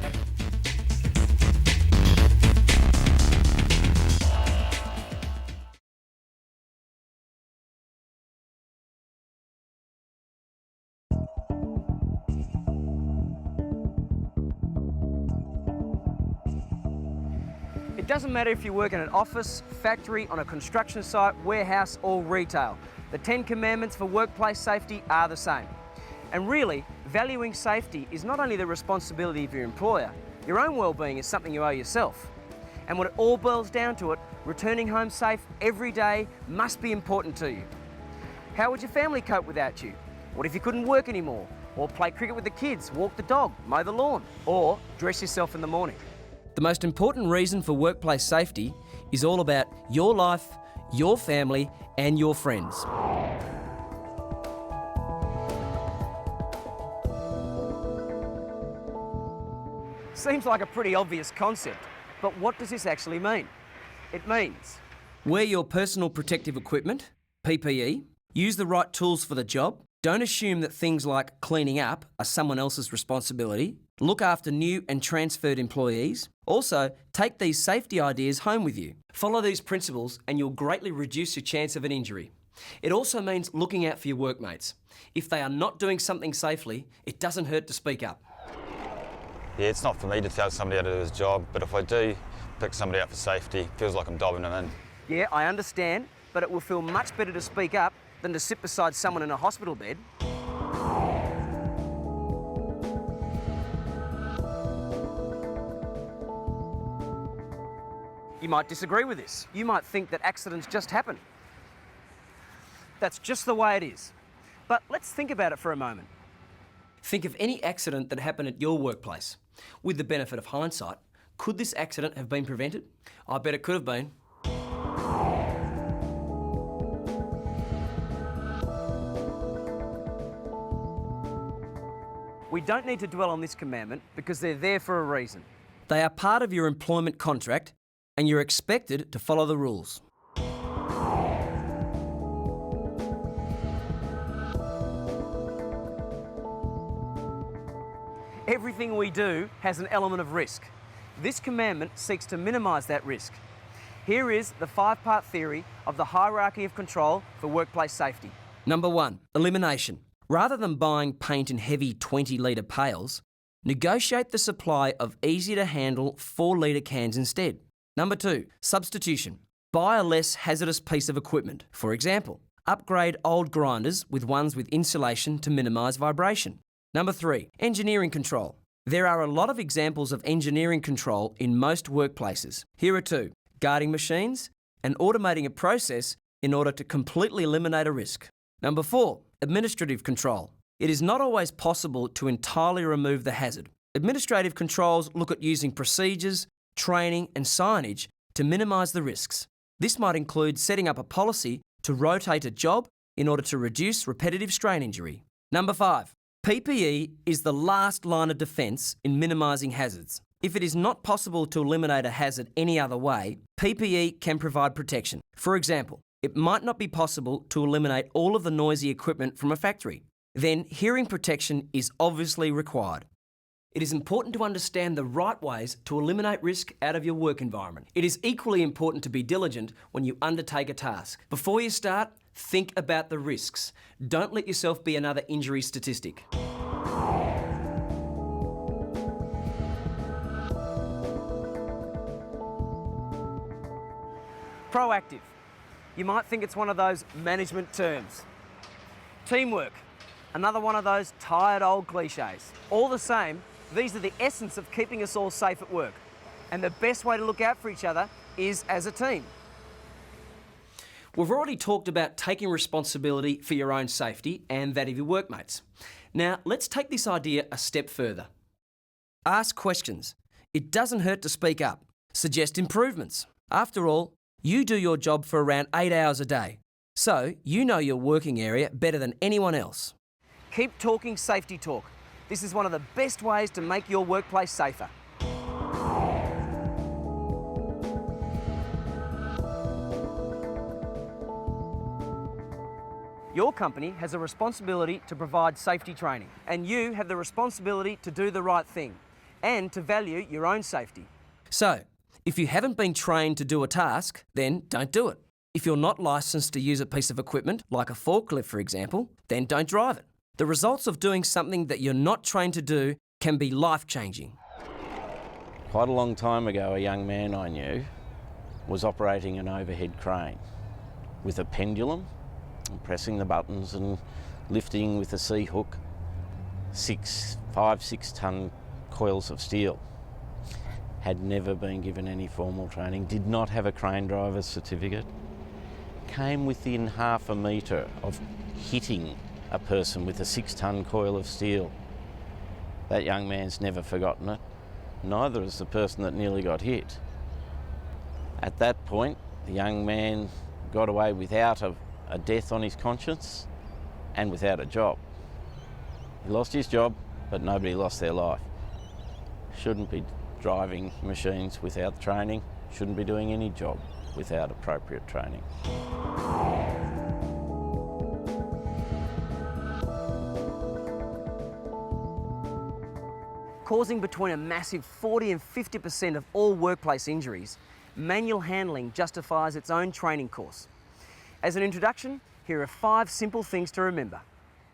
It doesn't matter if you work in an office, factory, on a construction site, warehouse or retail. The 10 commandments for workplace safety are the same. And really, valuing safety is not only the responsibility of your employer, your own well-being is something you owe yourself. And when it all boils down to it, returning home safe every day must be important to you. How would your family cope without you? What if you couldn't work anymore? Or play cricket with the kids, walk the dog, mow the lawn, or dress yourself in the morning? The most important reason for workplace safety is all about your life, your family, and your friends. Seems like a pretty obvious concept, but what does this actually mean? It means wear your personal protective equipment, PPE, use the right tools for the job, don't assume that things like cleaning up are someone else's responsibility, look after new and transferred employees, Also, take these safety ideas home with you. Follow these principles and you'll greatly reduce your chance of an injury. It also means looking out for your workmates. If they are not doing something safely, it doesn't hurt to speak up. Yeah, it's not for me to tell somebody how to do his job, but if I do pick somebody up for safety, it feels like I'm dobbing them in. Yeah, I understand, but it will feel much better to speak up than to sit beside someone in a hospital bed. You might disagree with this. You might think that accidents just happen. That's just the way it is. But let's think about it for a moment. Think of any accident that happened at your workplace. With the benefit of hindsight, could this accident have been prevented? I bet it could have been. We don't need to dwell on this commandment because they're there for a reason. They are part of your employment contract and you're expected to follow the rules. Everything we do has an element of risk. This commandment seeks to minimise that risk. Here is the 5-part theory of the hierarchy of control for workplace safety. Number 1, elimination. Rather than buying paint in heavy 20-litre pails, negotiate the supply of easy-to-handle 4-litre cans instead. Number 2, substitution. Buy a less hazardous piece of equipment. For example, upgrade old grinders with ones with insulation to minimise vibration. Number 3, engineering control. There are a lot of examples of engineering control in most workplaces. Here are 2, guarding machines and automating a process in order to completely eliminate a risk. Number 4, administrative control. It is not always possible to entirely remove the hazard. Administrative controls look at using procedures, training and signage to minimise the risks. This might include setting up a policy to rotate a job in order to reduce repetitive strain injury. Number 5, PPE is the last line of defence in minimising hazards. If it is not possible to eliminate a hazard any other way, PPE can provide protection. For example, it might not be possible to eliminate all of the noisy equipment from a factory. Then hearing protection is obviously required. It is important to understand the right ways to eliminate risk out of your work environment. It is equally important to be diligent when you undertake a task. Before you start, think about the risks. Don't let yourself be another injury statistic. Proactive. You might think it's one of those management terms. Teamwork. Another one of those tired old cliches. All the same, these are the essence of keeping us all safe at work. And the best way to look out for each other is as a team. We've already talked about taking responsibility for your own safety and that of your workmates. Now, let's take this idea a step further. Ask questions. It doesn't hurt to speak up. Suggest improvements. After all, you do your job for around 8 hours a day, so you know your working area better than anyone else. Keep talking safety talk. This is one of the best ways to make your workplace safer. Your company has a responsibility to provide safety training, and you have the responsibility to do the right thing and to value your own safety. So, if you haven't been trained to do a task, then don't do it. If you're not licensed to use a piece of equipment, like a forklift for example, then don't drive it. The results of doing something that you're not trained to do can be life-changing. Quite a long time ago, a young man I knew was operating an overhead crane with a pendulum, and pressing the buttons and lifting with a C-hook 5-6 tonne coils of steel. Had never been given any formal training, did not have a crane driver's certificate, came within half a metre of hitting a person with a 6-tonne coil of steel. That young man's never forgotten it, neither has the person that nearly got hit. At that point, the young man got away without a death on his conscience and without a job. He lost his job, but nobody lost their life. Shouldn't be driving machines without training, shouldn't be doing any job without appropriate training. Causing between a massive 40 and 50% of all workplace injuries, manual handling justifies its own training course. As an introduction, here are 5 simple things to remember.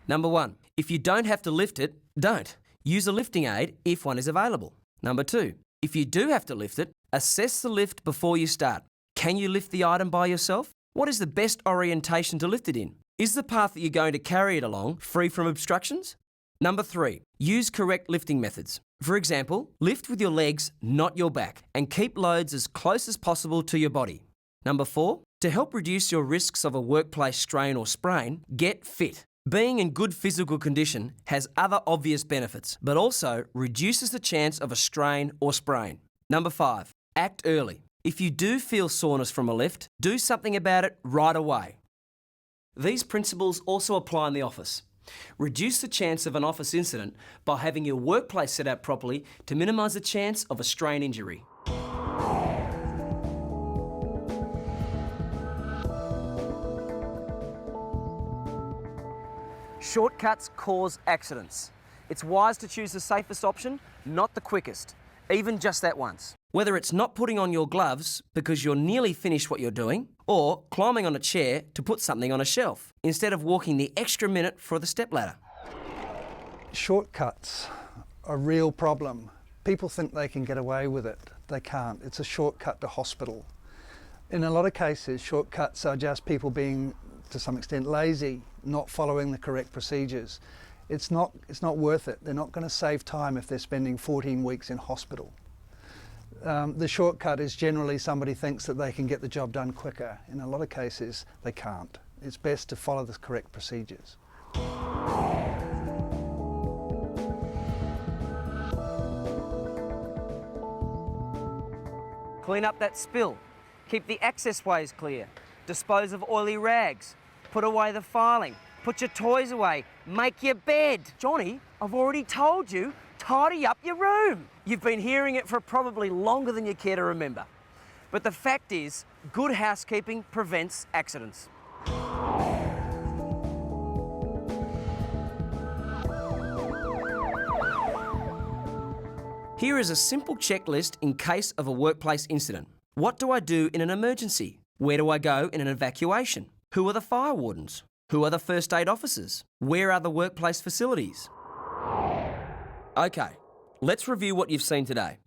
Number 1, if you don't have to lift it, don't. Use a lifting aid if one is available. Number 2, if you do have to lift it, assess the lift before you start. Can you lift the item by yourself? What is the best orientation to lift it in? Is the path that you're going to carry it along free from obstructions? Number 3, use correct lifting methods. For example, lift with your legs, not your back, and keep loads as close as possible to your body. Number 4, to help reduce your risks of a workplace strain or sprain, get fit. Being in good physical condition has other obvious benefits, but also reduces the chance of a strain or sprain. Number 5, act early. If you do feel soreness from a lift, do something about it right away. These principles also apply in the office. Reduce the chance of an office incident by having your workplace set up properly to minimise the chance of a strain injury. Shortcuts cause accidents. It's wise to choose the safest option, not the quickest, even just that once. Whether it's not putting on your gloves because you're nearly finished what you're doing, or climbing on a chair to put something on a shelf, instead of walking the extra minute for the stepladder. Shortcuts are a real problem. People think they can get away with it. They can't. It's a shortcut to hospital. In a lot of cases, shortcuts are just people being, to some extent, lazy, not following the correct procedures. It's not worth it. They're not going to save time if they're spending 14 weeks in hospital. The shortcut is generally somebody thinks that they can get the job done quicker. In a lot of cases, they can't. It's best to follow the correct procedures. Clean up that spill. Keep the access ways clear. Dispose of oily rags. Put away the filing. Put your toys away. Make your bed. Johnny, I've already told you, tidy up your room. You've been hearing it for probably longer than you care to remember. But the fact is, good housekeeping prevents accidents. Here is a simple checklist in case of a workplace incident. What do I do in an emergency? Where do I go in an evacuation? Who are the fire wardens? Who are the first aid officers? Where are the workplace facilities? Okay, let's review what you've seen today.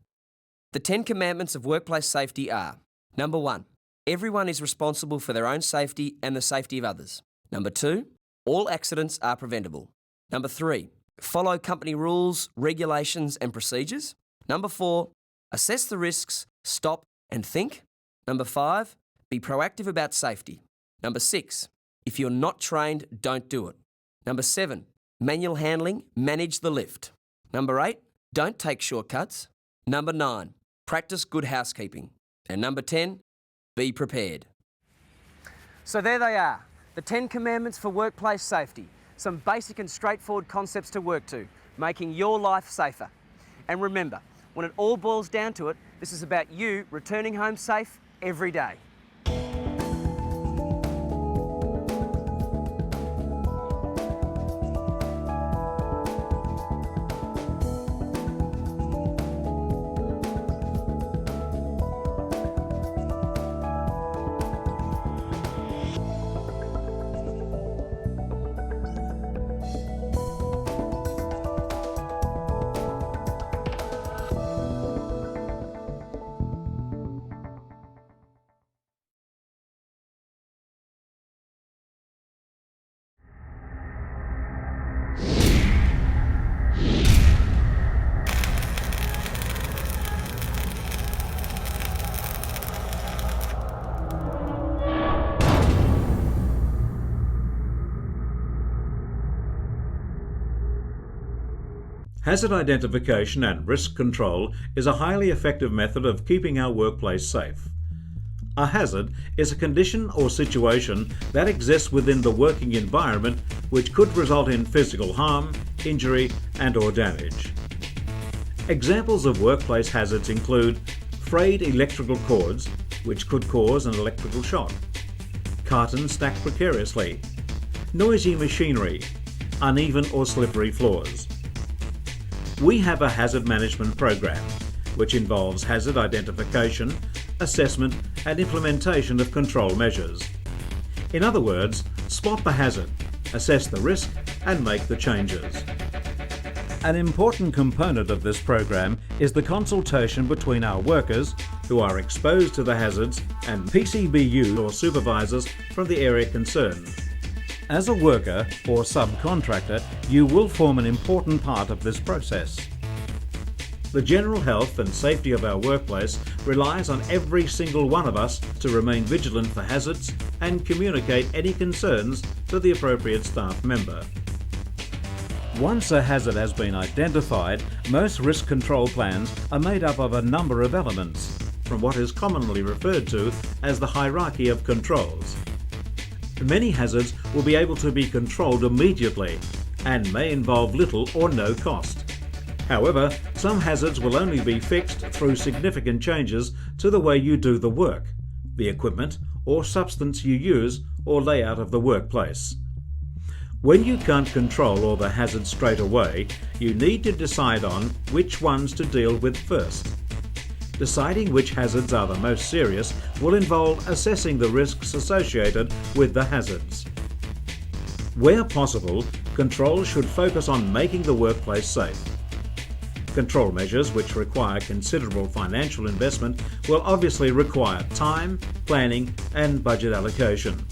The 10 commandments of workplace safety are: Number 1, everyone is responsible for their own safety and the safety of others. Number 2, all accidents are preventable. Number 3, follow company rules, regulations and procedures. Number 4, assess the risks, stop and think. Number 5, be proactive about safety. Number 6, if you're not trained, don't do it. Number 7, manual handling, manage the lift. Number 8, don't take shortcuts. Number 9, practice good housekeeping. And number 10, be prepared. So there they are, the 10 commandments for workplace safety. Some basic and straightforward concepts to work to, making your life safer. And remember, when it all boils down to it, this is about you returning home safe every day. Hazard identification and risk control is a highly effective method of keeping our workplace safe. A hazard is a condition or situation that exists within the working environment which could result in physical harm, injury and/or damage. Examples of workplace hazards include frayed electrical cords, which could cause an electrical shock, cartons stacked precariously, noisy machinery, uneven or slippery floors. we have a hazard management program, which involves hazard identification, assessment and implementation of control measures. In other words, spot the hazard, assess the risk and make the changes. An important component of this program is the consultation between our workers who are exposed to the hazards and PCBU or supervisors from the area concerned. As a worker or subcontractor, you will form an important part of this process. The general health and safety of our workplace relies on every single one of us to remain vigilant for hazards and communicate any concerns to the appropriate staff member. Once a hazard has been identified, most risk control plans are made up of a number of elements, from what is commonly referred to as the hierarchy of controls. Many hazards will be able to be controlled immediately and may involve little or no cost. However, some hazards will only be fixed through significant changes to the way you do the work, the equipment or substance you use or layout of the workplace. When you can't control all the hazards straight away, you need to decide on which ones to deal with first. Deciding which hazards are the most serious will involve assessing the risks associated with the hazards. Where possible, control should focus on making the workplace safe. Control measures which require considerable financial investment will obviously require time, planning and budget allocation.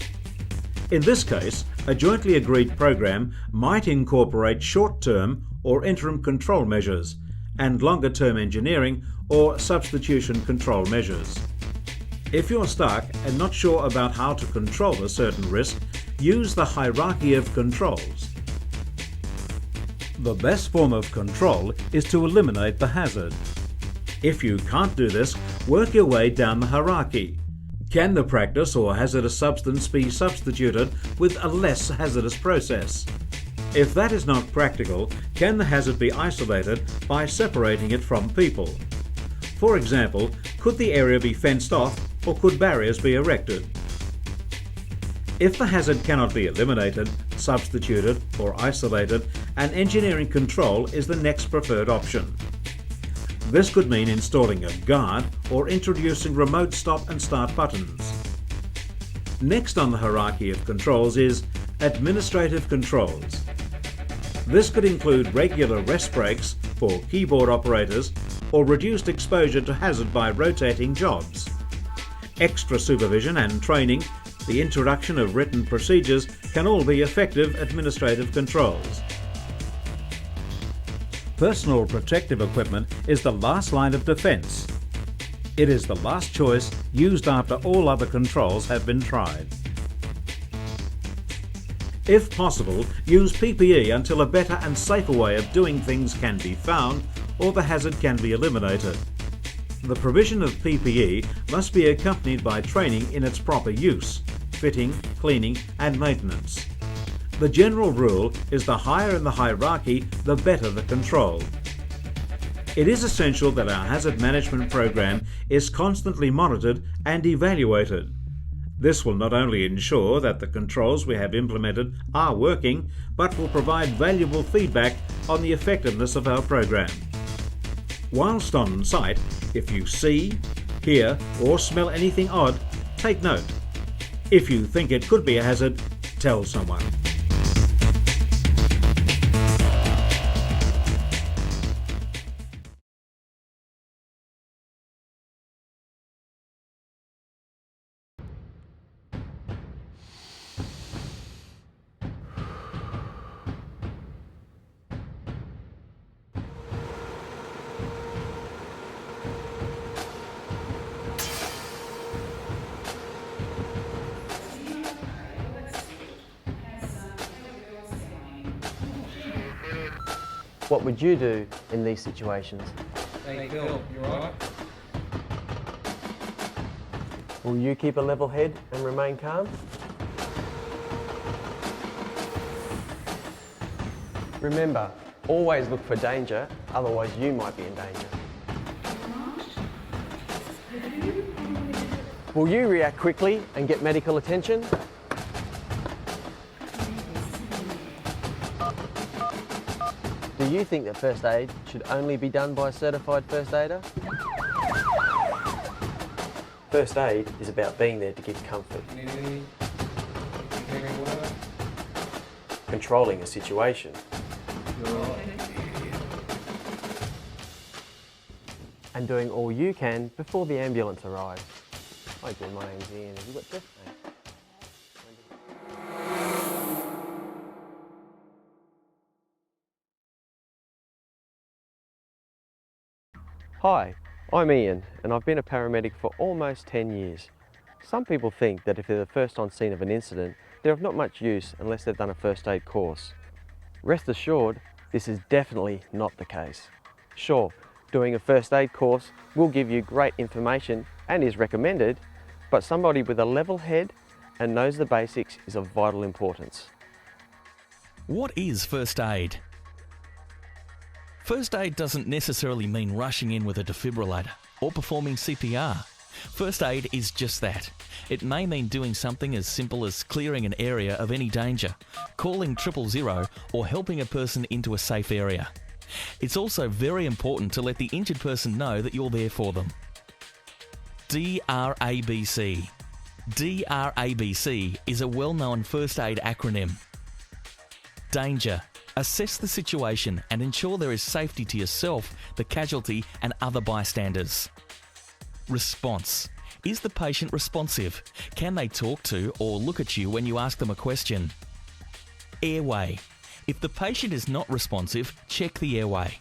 In this case, a jointly agreed program might incorporate short-term or interim control measures and longer-term engineering or substitution control measures. If you're stuck and not sure about how to control a certain risk, use the hierarchy of controls. The best form of control is to eliminate the hazard. If you can't do this, work your way down the hierarchy. Can the practice or hazardous substance be substituted with a less hazardous process? If that is not practical, can the hazard be isolated by separating it from people? For example, could the area be fenced off or could barriers be erected? If the hazard cannot be eliminated, substituted or isolated, an engineering control is the next preferred option. This could mean installing a guard or introducing remote stop and start buttons. Next on the hierarchy of controls is administrative controls. This could include regular rest breaks for keyboard operators or reduced exposure to hazard by rotating jobs. Extra supervision and training, the introduction of written procedures can all be effective administrative controls. Personal protective equipment is the last line of defence. It is the last choice used after all other controls have been tried. If possible, use PPE until a better and safer way of doing things can be found or the hazard can be eliminated. The provision of PPE must be accompanied by training in its proper use, fitting, cleaning and maintenance. The general rule is the higher in the hierarchy, the better the control. It is essential that our hazard management program is constantly monitored and evaluated. This will not only ensure that the controls we have implemented are working, but will provide valuable feedback on the effectiveness of our program. Whilst on site, if you see, hear or smell anything odd, take note. If you think it could be a hazard, tell someone. What would you do in these situations? Hey Phil, you alright? Will you keep a level head and remain calm? Remember, always look for danger, otherwise you might be in danger. Will you react quickly and get medical attention? Do you think that first aid should only be done by a certified first aider? First aid is about being there to give comfort, controlling a situation, and doing all you can before the ambulance arrives. Hi Jim, my name's Ian. Have you got chest pain? Hi, I'm Ian and I've been a paramedic for almost 10 years. Some people think that if they're the first on scene of an incident, they're of not much use unless they've done a first aid course. Rest assured, this is definitely not the case. Sure, doing a first aid course will give you great information and is recommended, but somebody with a level head and knows the basics is of vital importance. What is first aid? First aid doesn't necessarily mean rushing in with a defibrillator or performing CPR. First aid is just that. It may mean doing something as simple as clearing an area of any danger, calling 000 or helping a person into a safe area. It's also very important to let the injured person know that you're there for them. DRABC. DRABC is a well-known first aid acronym. Danger. Assess the situation and ensure there is safety to yourself, the casualty and other bystanders. Response. Is the patient responsive? Can they talk to or look at you when you ask them a question? Airway. If the patient is not responsive, check the airway.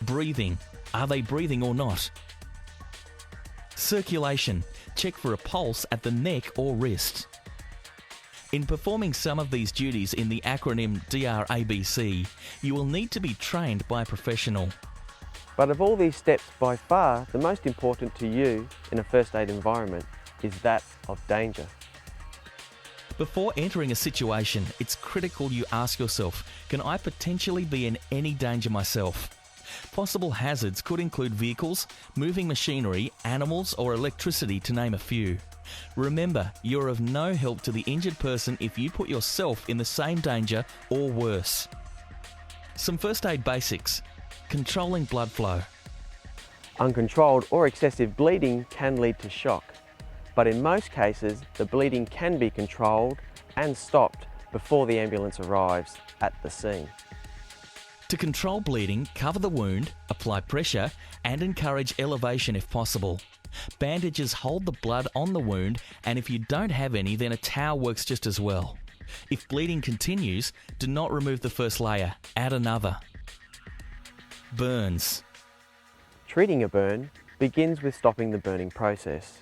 Breathing. Are they breathing or not? Circulation. Check for a pulse at the neck or wrist. In performing some of these duties in the acronym DRABC, you will need to be trained by a professional. But of all these steps, by far the most important to you in a first aid environment is that of danger. Before entering a situation, it's critical you ask yourself, can I potentially be in any danger myself? Possible hazards could include vehicles, moving machinery, animals or electricity, to name a few. Remember, you're of no help to the injured person if you put yourself in the same danger or worse. Some first aid basics. Controlling blood flow. Uncontrolled or excessive bleeding can lead to shock, but in most cases the bleeding can be controlled and stopped before the ambulance arrives at the scene. To control bleeding, cover the wound, apply pressure and encourage elevation if possible. Bandages hold the blood on the wound, and if you don't have any, then a towel works just as well. If bleeding continues, do not remove the first layer, add another. Burns. Treating a burn begins with stopping the burning process.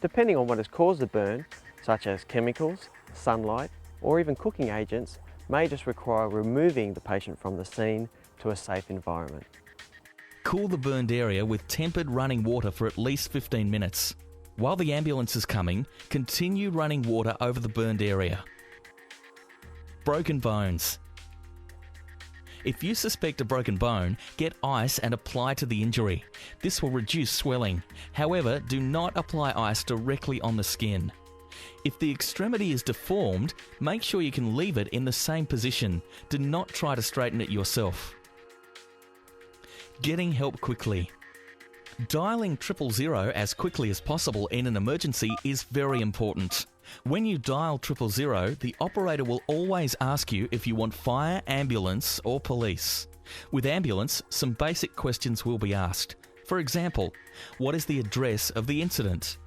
Depending on what has caused the burn, such as chemicals, sunlight, or even cooking agents, may just require removing the patient from the scene to a safe environment. Cool the burned area with tempered running water for at least 15 minutes. While the ambulance is coming, continue running water over the burned area. Broken bones. If you suspect a broken bone, get ice and apply to the injury. This will reduce swelling. However, do not apply ice directly on the skin. If the extremity is deformed, make sure you can leave it in the same position. Do not try to straighten it yourself. Getting help quickly. Dialing 000 as quickly as possible in an emergency is very important. When you dial 000, the operator will always ask you if you want fire, ambulance or police. With ambulance, some basic questions will be asked. For example, what is the address of the incident?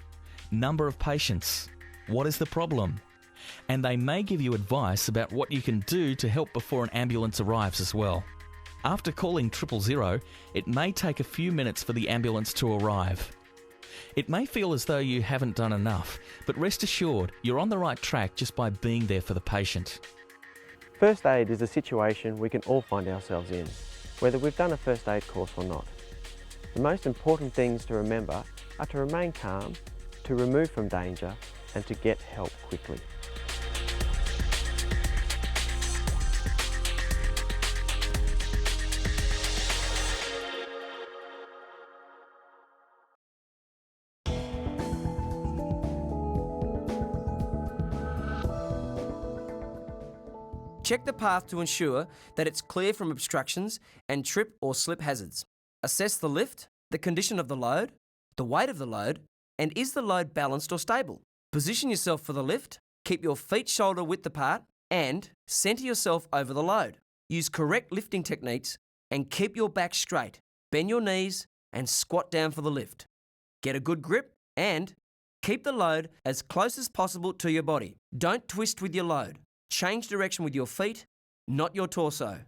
Number of patients? What is the problem? And they may give you advice about what you can do to help before an ambulance arrives as well. After calling 000, it may take a few minutes for the ambulance to arrive. It may feel as though you haven't done enough, but rest assured you're on the right track just by being there for the patient. First aid is a situation we can all find ourselves in, whether we've done a first aid course or not. The most important things to remember are to remain calm, to remove from danger, and to get help quickly. Check the path to ensure that it's clear from obstructions and trip or slip hazards. Assess the lift, the condition of the load, the weight of the load, and is the load balanced or stable? Position yourself for the lift, keep your feet shoulder width apart, and centre yourself over the load. Use correct lifting techniques and keep your back straight. Bend your knees and squat down for the lift. Get a good grip and keep the load as close as possible to your body. Don't twist with your load. Change direction with your feet, not your torso.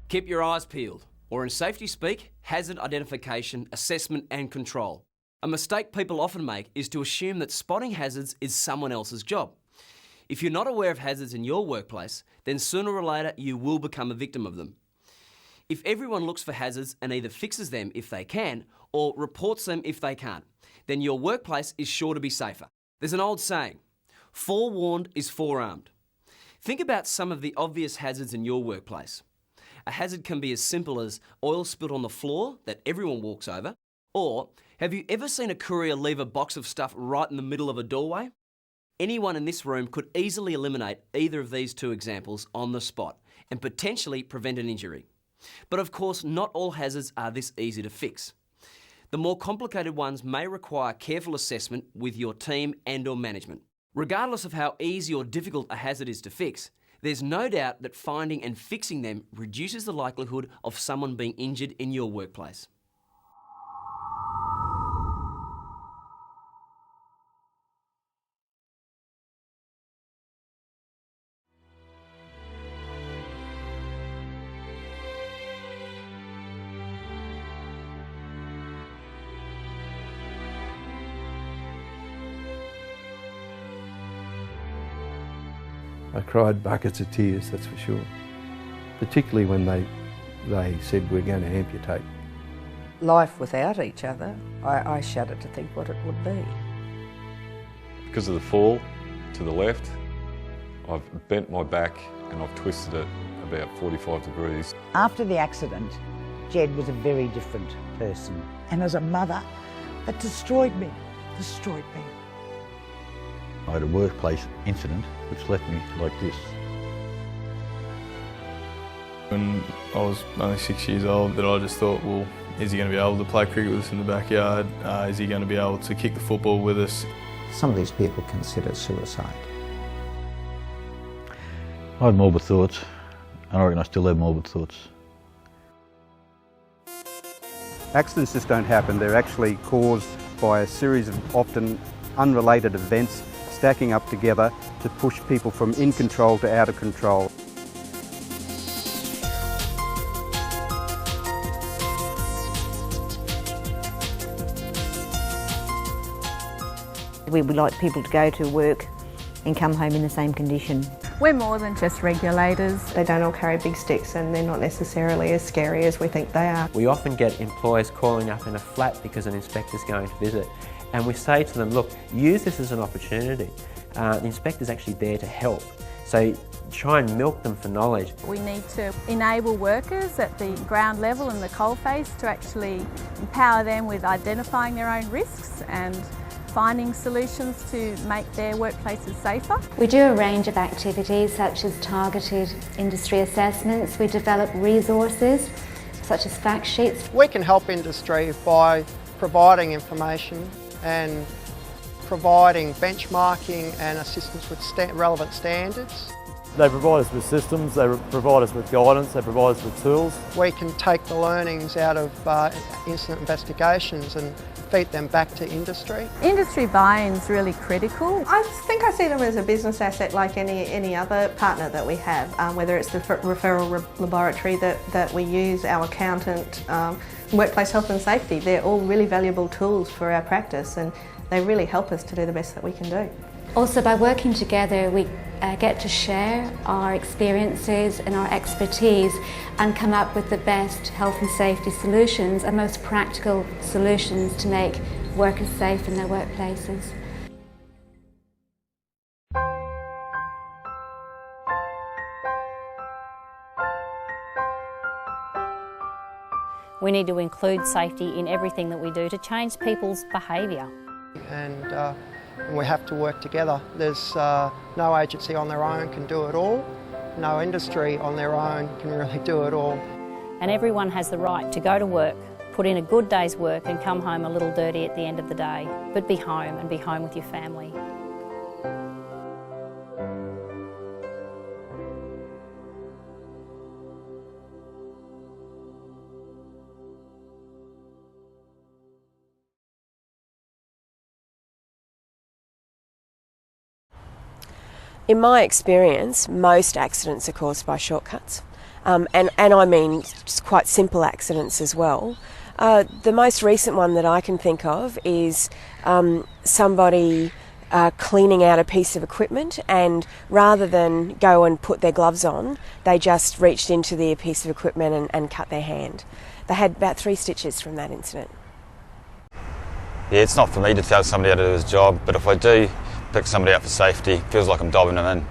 Keep your eyes peeled, or in safety speak, hazard identification, assessment and control. A mistake people often make is to assume that spotting hazards is someone else's job. If you're not aware of hazards in your workplace, then sooner or later you will become a victim of them. If everyone looks for hazards and either fixes them if they can, or reports them if they can't, then your workplace is sure to be safer. There's an old saying, forewarned is forearmed. Think about some of the obvious hazards in your workplace. A hazard can be as simple as oil spilt on the floor that everyone walks over, or have you ever seen a courier leave a box of stuff right in the middle of a doorway? Anyone in this room could easily eliminate either of these two examples on the spot and potentially prevent an injury. But of course, not all hazards are this easy to fix. The more complicated ones may require careful assessment with your team and/or management. Regardless of how easy or difficult a hazard is to fix, there's no doubt that finding and fixing them reduces the likelihood of someone being injured in your workplace. I cried buckets of tears, that's for sure. Particularly when they said we're going to amputate. Life without each other, I shudder to think what it would be. Because of the fall to the left, I've bent my back and I've twisted it about 45 degrees. After the accident, Jed was a very different person. And as a mother, that destroyed me. I had a workplace incident which left me like this. When I was only 6 years old, that I just thought, well, is he going to be able to play cricket with us in the backyard? Is he going to be able to kick the football with us? Some of these people consider suicide. I had morbid thoughts, and I reckon I still have morbid thoughts. Accidents just don't happen, they're actually caused by a series of often unrelated events stacking up together to push people from in control to out of control. We would like people to go to work and come home in the same condition. We're more than just regulators. They don't all carry big sticks and they're not necessarily as scary as we think they are. We often get employers calling up in a flat because an inspector's going to visit. And we say to them, look, use this as an opportunity. The inspector's actually there to help. So try and milk them for knowledge. We need to enable workers at the ground level and the coalface to actually empower them with identifying their own risks and finding solutions to make their workplaces safer. We do a range of activities such as targeted industry assessments. We develop resources such as fact sheets. We can help industry by providing information and providing benchmarking and assistance with relevant standards. They provide us with systems, they provide us with guidance, they provide us with tools. We can take the learnings out of incident investigations and feed them back to industry. Industry buy-in's really critical. I think I see them as a business asset like any other partner that we have, whether it's the referral laboratory that we use, our accountant, workplace health and safety. They're all really valuable tools for our practice and they really help us to do the best that we can do. Also, by working together, we get to share our experiences and our expertise and come up with the best health and safety solutions and most practical solutions to make workers safe in their workplaces. We need to include safety in everything that we do to change people's behaviour. And we have to work together. There's no agency on their own can do it all. No industry on their own can really do it all. And everyone has the right to go to work, put in a good day's work and come home a little dirty at the end of the day, but be home and be home with your family. In my experience, most accidents are caused by shortcuts, and I mean just quite simple accidents as well. The most recent one that I can think of is somebody cleaning out a piece of equipment, and rather than go and put their gloves on, they just reached into the piece of equipment and cut their hand. They had about 3 stitches from that incident. Yeah, it's not for me to tell somebody how to do his job, but if I do pick somebody up for safety, it feels like I'm dobbing them in.